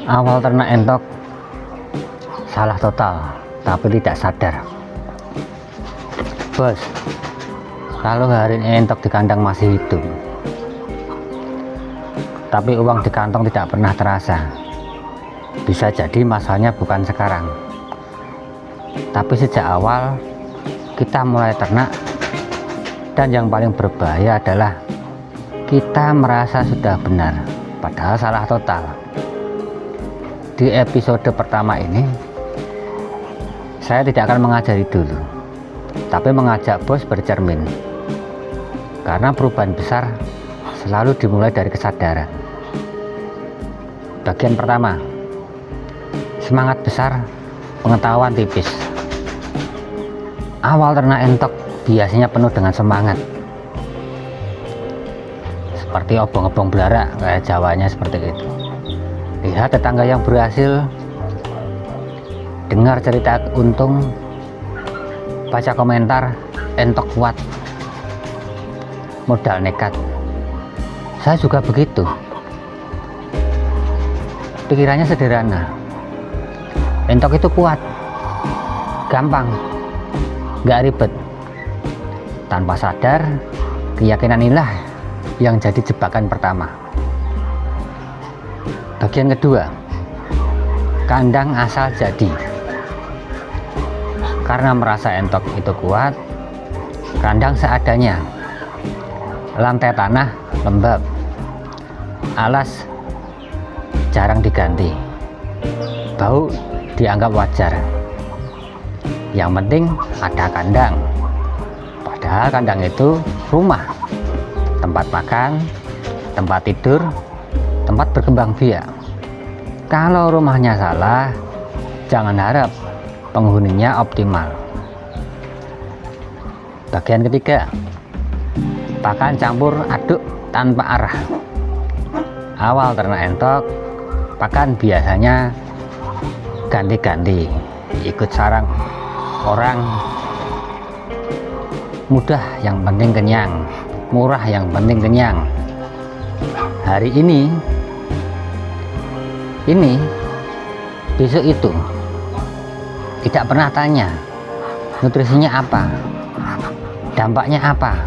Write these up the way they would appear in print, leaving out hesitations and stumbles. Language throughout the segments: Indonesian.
Awal ternak entok salah total, tapi tidak sadar. Bos, kalau hari ini entok di kandang masih hidup, tapi uang di kantong tidak pernah terasa. Bisa jadi masalahnya bukan sekarang, tapi sejak awal kita mulai ternak. Dan yang paling berbahaya adalah kita merasa sudah benar, padahal salah total. Di episode pertama ini saya tidak akan mengajari dulu, tapi mengajak bos bercermin, karena perubahan besar selalu dimulai dari kesadaran. Bagian pertama, semangat besar, pengetahuan tipis. Awal ternak entok biasanya penuh dengan semangat, seperti obong-obong belarak, kayak Jawanya seperti itu. Lihat tetangga yang berhasil, dengar cerita untung, baca komentar entok kuat, modal nekat. Saya juga begitu. Pikirannya sederhana, entok itu kuat, gampang, gak ribet. Tanpa sadar, keyakinan inilah yang jadi jebakan pertama. Bagian kedua, kandang asal jadi. Karena merasa entok itu kuat, kandang seadanya. Lantai tanah lembab, alas jarang diganti, bau dianggap wajar. Yang penting ada kandang. Padahal kandang itu rumah, tempat makan, tempat tidur, tempat berkembang biak. Kalau rumahnya salah, jangan harap penghuninya optimal. Bagian ketiga, pakan campur aduk tanpa arah. Awal ternak entok, pakan biasanya ganti-ganti, ikut sarang orang. Mudah yang penting kenyang, murah yang penting kenyang. Hari ini, besok itu. Tidak pernah tanya nutrisinya apa, dampaknya apa,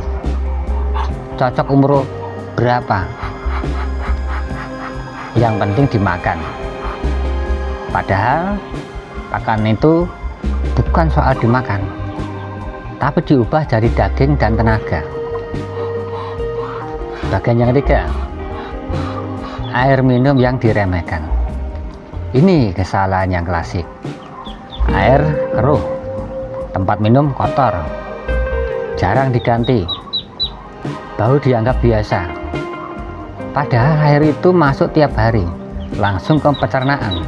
cocok umur berapa. Yang penting dimakan. Padahal pakan itu bukan soal dimakan, tapi diubah jadi daging dan tenaga. Bagian yang ketiga, air minum yang diremehkan. Ini kesalahan yang klasik. Air keruh, tempat minum kotor, jarang diganti, bau dianggap biasa. Padahal air itu masuk tiap hari, langsung ke pencernaan,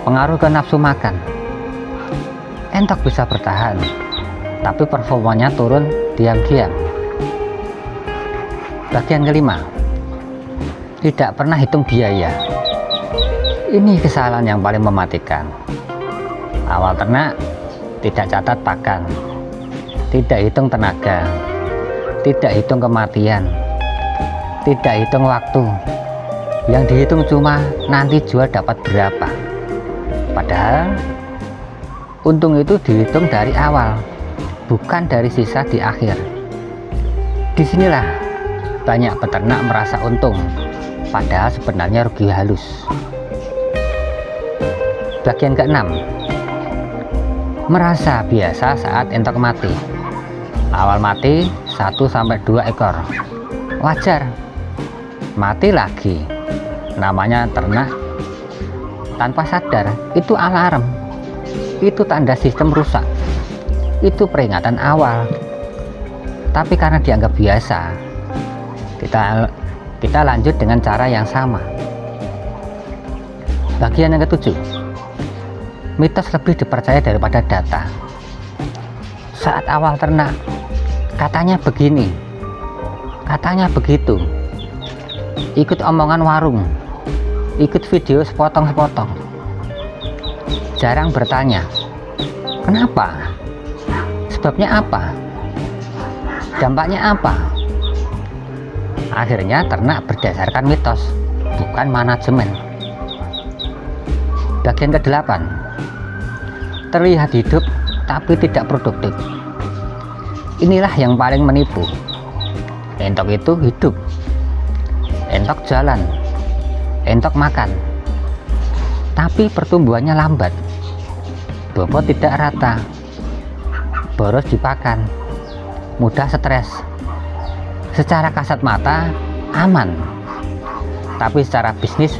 pengaruh ke nafsu makan. Entok bisa bertahan, tapi performanya turun diam-diam. Bagian kelima, tidak pernah hitung biaya. Ini kesalahan yang paling mematikan. Awal ternak tidak catat pakan, tidak hitung tenaga, tidak hitung kematian, tidak hitung waktu. Yang dihitung cuma nanti jual dapat berapa. Padahal untung itu dihitung dari awal, bukan dari sisa di akhir. Disinilah banyak peternak merasa untung, padahal sebenarnya rugi halus. Bagian keenam, merasa biasa saat entok mati. Awal mati 1-2 ekor, wajar. Mati lagi, namanya ternak. Tanpa sadar, itu alarm, itu tanda sistem rusak, itu peringatan awal. Tapi karena dianggap biasa, kita lanjut dengan cara yang sama. Bagian yang ketujuh, mitos lebih dipercaya daripada data. Saat awal ternak, katanya begini, katanya begitu. Ikut omongan warung, ikut video sepotong-sepotong. Jarang bertanya, kenapa? Sebabnya apa? Dampaknya apa? Akhirnya ternak berdasarkan mitos, bukan manajemen. Bagian ke-8, terlihat hidup tapi tidak produktif. Inilah yang paling menipu. Entok itu hidup, entok jalan, entok makan, tapi pertumbuhannya lambat, bobot tidak rata, boros dipakan, mudah stres. Secara kasat mata aman, tapi secara bisnis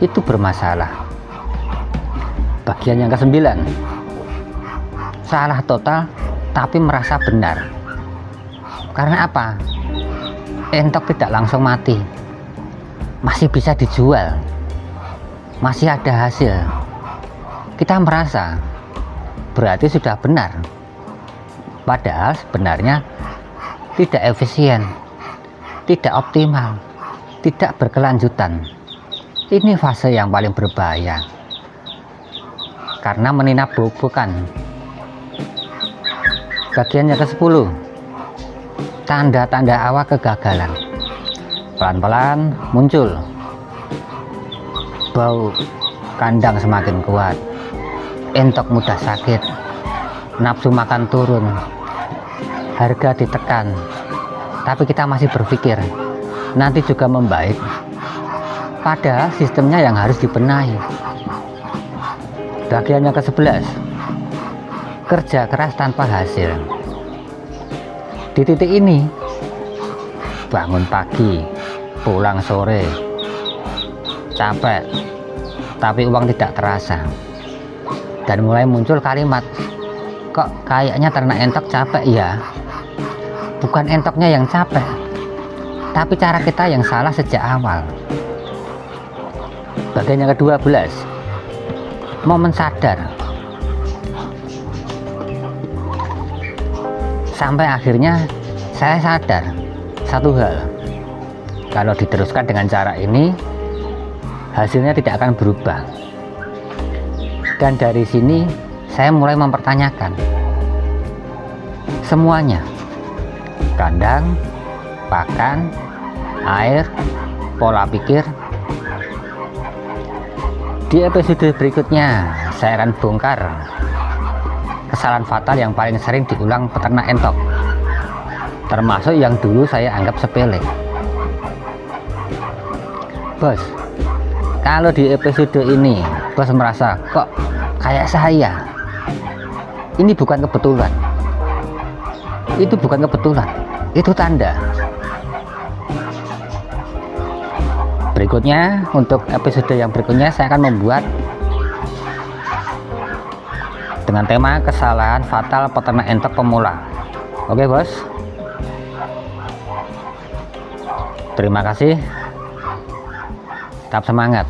itu bermasalah. Bagian yang ke-9, salah total tapi merasa benar. Karena apa? Entok tidak langsung mati, masih bisa dijual, masih ada hasil. Kita merasa berarti sudah benar, padahal sebenarnya tidak efisien, tidak optimal, tidak berkelanjutan. Ini fase yang paling berbahaya karena meninabobokan. Bagian yang ke-10, tanda-tanda awal kegagalan. Pelan-pelan muncul, bau kandang semakin kuat, entok mudah sakit, nafsu makan turun, harga ditekan, tapi kita masih berpikir nanti juga membaik, padahal sistemnya yang harus dibenahi. Bagian yang ke-11, kerja keras tanpa hasil. Di titik ini, bangun pagi, pulang sore, capek, tapi uang tidak terasa. Dan mulai muncul kalimat, kok kayaknya ternak entok capek ya? Bukan entoknya yang capek, tapi cara kita yang salah sejak awal. Bagian yang ke-12, momen sadar. Sampai akhirnya saya sadar satu hal, kalau diteruskan dengan cara ini hasilnya tidak akan berubah. Dan dari sini saya mulai mempertanyakan semuanya, kandang, pakan, air, pola pikir. Di episode berikutnya saya akan bongkar kesalahan fatal yang paling sering diulang peternak entok, termasuk yang dulu saya anggap sepele. Bos, kalau di episode ini bos merasa kok kayak saya, ini bukan kebetulan. Itu bukan kebetulan, itu tanda. Berikutnya, untuk episode yang berikutnya saya akan membuat dengan tema kesalahan fatal peternak entok pemula. Oke bos, terima kasih, tetap semangat.